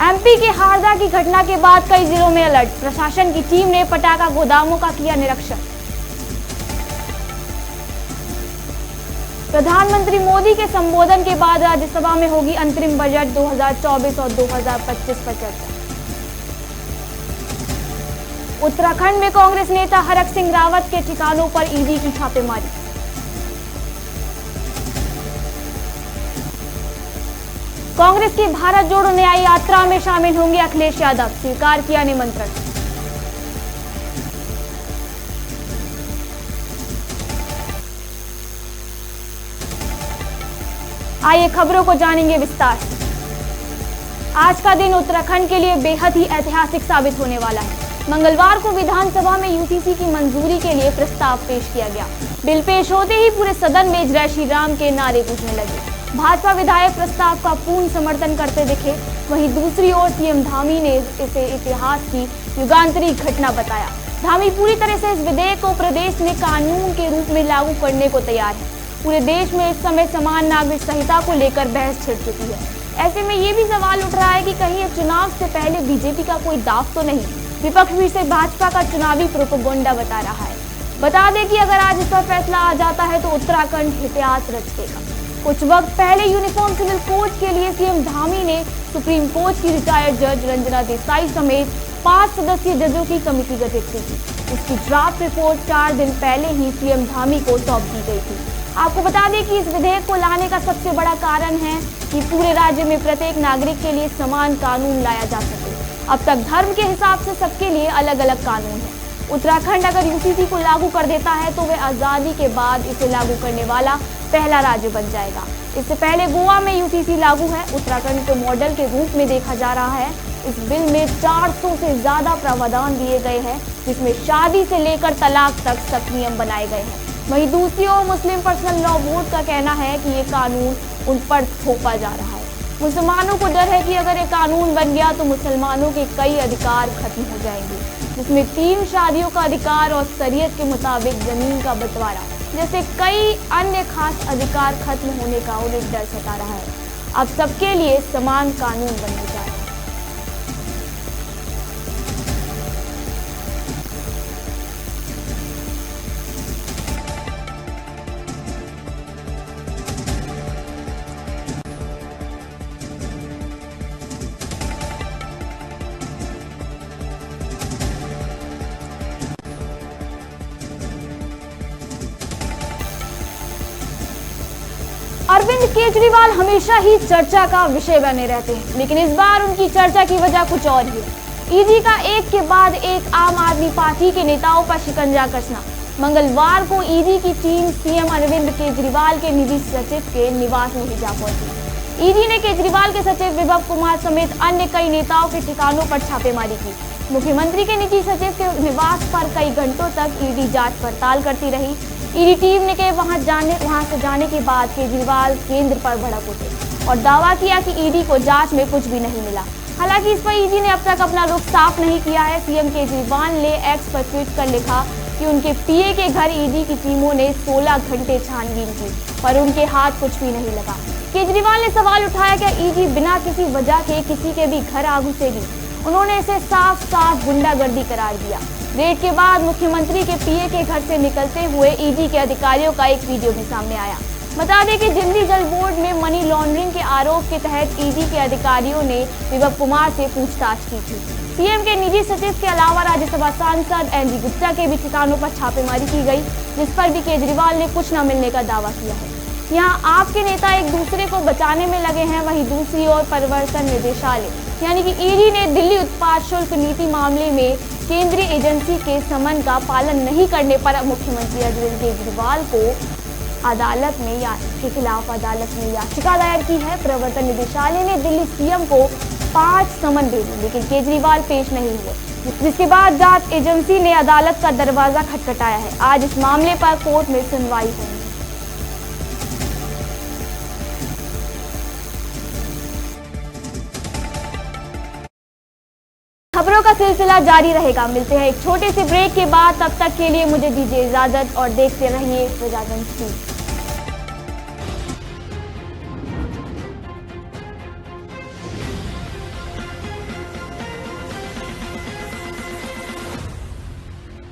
MP के हारदा की घटना के बाद कई जिलों में अलर्ट। प्रशासन की टीम ने पटाखा गोदामों का किया निरीक्षण। प्रधानमंत्री मोदी के संबोधन के बाद राज्यसभा में होगी अंतरिम बजट 2024 और 2025 पर चर्चा। उत्तराखंड में कांग्रेस नेता हरक सिंह रावत के ठिकानों पर ईडी की छापेमारी। कांग्रेस की भारत जोड़ो न्याय यात्रा में शामिल होंगे अखिलेश यादव, स्वीकार किया निमंत्रण। आइए खबरों को जानेंगे विस्तार से। आज का दिन उत्तराखंड के लिए बेहद ही ऐतिहासिक साबित होने वाला है। मंगलवार को विधानसभा में यूसीसी की मंजूरी के लिए प्रस्ताव पेश किया गया। बिल पेश होते ही पूरे सदन में जय श्री राम के नारे गूंजने लगे। भाजपा विधायक प्रस्ताव का पूर्ण समर्थन करते दिखे। वहीं दूसरी ओर सीएम धामी ने इसे इतिहास की युगांतरी घटना बताया। धामी पूरी तरह से इस विधेयक को प्रदेश में कानून के रूप में लागू करने को तैयार है। पूरे देश में इस समय समान नागरिक संहिता को लेकर बहस छिड़ चुकी है। ऐसे में ये भी सवाल उठ रहा है कि कहीं चुनाव से पहले बीजेपी का कोई दाव तो नहीं। विपक्ष भी इसे भाजपा का चुनावी प्रोपेगेंडा बता रहा है। बता दें कि अगर आज इस पर फैसला आ जाता है तो उत्तराखंड इतिहास रच देगा। कुछ वक्त पहले यूनिफॉर्म सिविल कोड के लिए सीएम धामी ने सुप्रीम कोर्ट की रिटायर्ड जज रंजना देसाई समेत 5 सदस्यीय जजों की कमेटी गठित की थी। इसकी ड्राफ्ट रिपोर्ट 4 दिन पहले ही सीएम धामी को सौंप दी गई थी। आपको बता दें कि इस विधेयक को लाने का सबसे बड़ा कारण है कि पूरे राज्य में प्रत्येक नागरिक के लिए समान कानून लाया जा सके। अब तक धर्म के हिसाब से सबके लिए अलग अलग कानून है। उत्तराखंड अगर यूसीसी को लागू कर देता है तो वह आजादी के बाद इसे लागू करने वाला पहला राज्य बन जाएगा। इससे पहले गोवा में यूसीसी लागू है। उत्तराखंड को मॉडल के रूप में देखा जा रहा है। इस बिल में 400 से ज्यादा प्रावधान दिए गए हैं, जिसमें शादी से लेकर तलाक तक सख्त नियम बनाए गए हैं। वहीं दूसरी ओर मुस्लिम पर्सनल लॉ बोर्ड का कहना है कि ये कानून उन पर थोपा जा रहा है। मुसलमानों को डर है कि अगर ये कानून बन गया तो मुसलमानों के कई अधिकार खत्म हो जाएंगे, जिसमें 3 शादियों का अधिकार और शरीयत के मुताबिक जमीन का बंटवारा जैसे कई अन्य खास अधिकार खत्म होने का उन्हें डर सता रहा है। अब सबके लिए समान कानून बनने जा रहा है। अरविंद केजरीवाल हमेशा ही चर्चा का विषय बने रहते हैं, लेकिन इस बार उनकी चर्चा की वजह कुछ और ही है। ईडी का एक के बाद एक आम आदमी पार्टी के नेताओं पर शिकंजा कसना। मंगलवार को ईडी की टीम सीएम अरविंद केजरीवाल के निजी सचिव के निवास में ही जा पहुंची। ईडी ने केजरीवाल के सचिव विभव कुमार समेत अन्य कई नेताओं के ठिकानों पर छापेमारी की। मुख्यमंत्री के निजी सचिव के निवास पर कई घंटों तक ईडी जांच पड़ताल करती रही। ईडी टीम ने के वहां से जाने के बाद केजरीवाल केंद्र पर भड़क उठे और दावा किया कि ईडी को जांच में कुछ भी नहीं मिला। हालांकि इस पर ईडी ने अब तक अपना रुख साफ नहीं किया है। सीएम केजरीवाल ने एक्स पर ट्वीट कर लिखा कि उनके पीए के घर ईडी की टीमों ने 16 घंटे छानबीन की, पर उनके हाथ कुछ भी नहीं लगा। केजरीवाल ने सवाल उठाया कि ईडी बिना किसी वजह के किसी के भी घर आ घुसेगी। उन्होंने इसे साफ साफ गुंडागर्दी करार दिया। रेड के बाद मुख्यमंत्री के पीए के घर से निकलते हुए ईडी के अधिकारियों का एक वीडियो भी सामने आया। बता दें कि दिल्ली जल बोर्ड में मनी लॉन्ड्रिंग के आरोप के तहत ईडी के अधिकारियों ने विभव कुमार से पूछताछ की थी। सीएम के निजी सचिव के अलावा राज्यसभा सांसद एनजी गुप्ता के भी ठिकानों पर छापेमारी की गई, जिस पर भी केजरीवाल ने कुछ न मिलने का दावा किया है। यहाँ आपके नेता एक दूसरे को बचाने में लगे हैं। वहीं दूसरी ओर प्रवर्तन निदेशालय यानी कि ईडी ने दिल्ली उत्पाद शुल्क नीति मामले में केंद्रीय एजेंसी के समन का पालन नहीं करने पर मुख्यमंत्री अरविंद केजरीवाल को के खिलाफ अदालत में याचिका दायर की है। प्रवर्तन निदेशालय ने दिल्ली सीएम को 5 समन भेजे, लेकिन केजरीवाल पेश नहीं हुए, जिसके बाद जांच एजेंसी ने अदालत का दरवाजा खटखटाया है। आज इस मामले पर कोर्ट में सुनवाई होगी। खबरों का सिलसिला जारी रहेगा। मिलते हैं एक छोटे से ब्रेक के बाद। तब तक के लिए मुझे दीजिए इजाजत और देखते रहिए प्रजातंत्र टीवी।